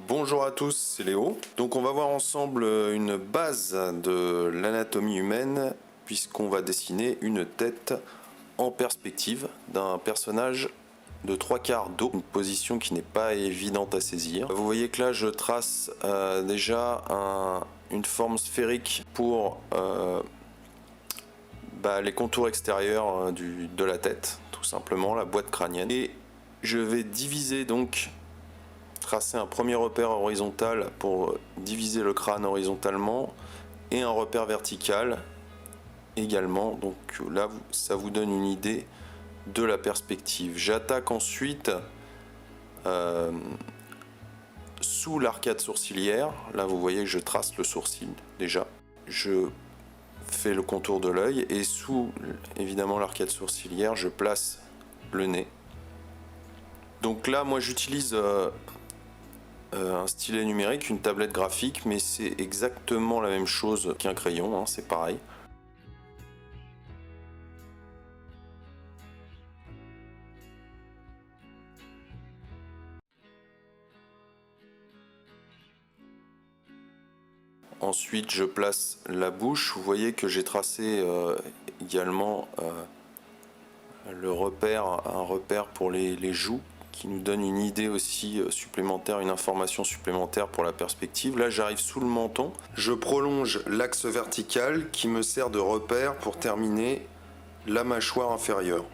Bonjour à tous, c'est Léo. Donc on va voir ensemble une base de l'anatomie humaine puisqu'on va dessiner une tête en perspective d'un personnage de 3/4 dos, une position qui n'est pas évidente à saisir. Vous voyez que là je trace déjà une forme sphérique pour les contours extérieurs de la tête, tout simplement, la boîte crânienne. Et je vais diviser donc, tracer un premier repère horizontal pour diviser le crâne horizontalement et un repère vertical également. Donc là, ça vous donne une idée de la perspective. J'attaque ensuite sous l'arcade sourcilière. Là, vous voyez que je trace le sourcil déjà. Je fais le contour de l'œil et sous évidemment l'arcade sourcilière, je place le nez. Donc là, moi, j'utilise un stylet numérique, une tablette graphique, mais c'est exactement la même chose qu'un crayon, hein, c'est pareil. Ensuite, je place la bouche. Vous voyez que j'ai tracé également un repère pour les joues, qui nous donne une idée aussi supplémentaire, une information supplémentaire pour la perspective. Là, j'arrive sous le menton. Je prolonge l'axe vertical qui me sert de repère pour terminer la mâchoire inférieure.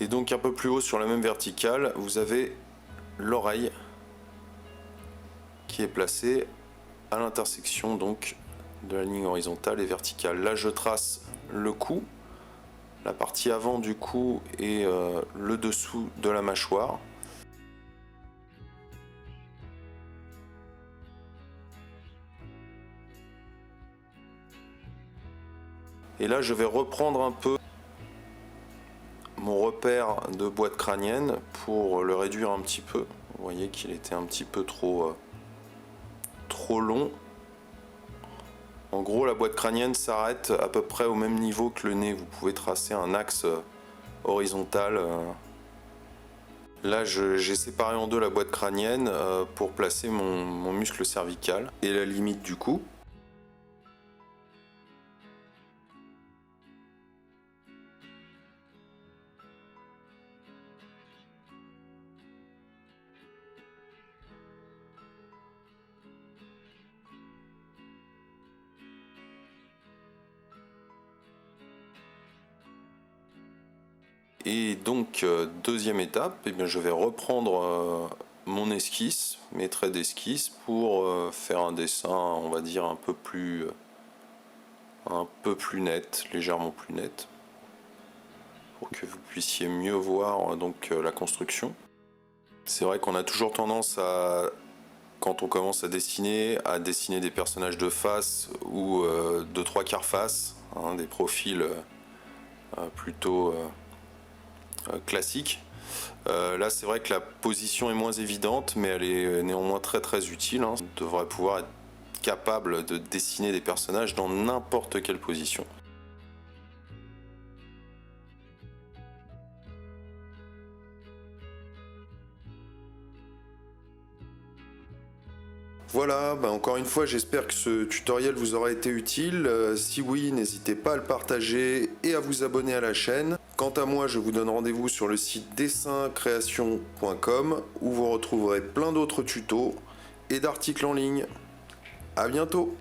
Et donc un peu plus haut sur la même verticale, vous avez l'oreille qui est placée à l'intersection donc de la ligne horizontale et verticale. Là, je trace le cou, la partie avant du cou et le dessous de la mâchoire. Et là, je vais reprendre un peu mon repère de boîte crânienne pour le réduire un petit peu. Vous voyez qu'il était un petit peu trop long. En gros, la boîte crânienne s'arrête à peu près au même niveau que le nez. Vous pouvez tracer un axe horizontal. Là, j'ai séparé en deux la boîte crânienne pour placer mon muscle cervical et la limite du cou. Et donc, deuxième étape, eh bien, je vais reprendre mon esquisse, mes traits d'esquisse, pour faire un dessin, on va dire, un peu plus net, légèrement plus net, pour que vous puissiez mieux voir donc la construction. C'est vrai qu'on a toujours tendance à, quand on commence à dessiner des personnages de face ou de 3/4 face, hein, des profils plutôt classique. Là, c'est vrai que la position est moins évidente, mais elle est néanmoins très utile, hein. On devrait pouvoir être capable de dessiner des personnages dans n'importe quelle position. Voilà, encore une fois, j'espère que ce tutoriel vous aura été utile. Si oui, n'hésitez pas à le partager et à vous abonner à la chaîne. Quant à moi, je vous donne rendez-vous sur le site dessincreation.com où vous retrouverez plein d'autres tutos et d'articles en ligne. À bientôt!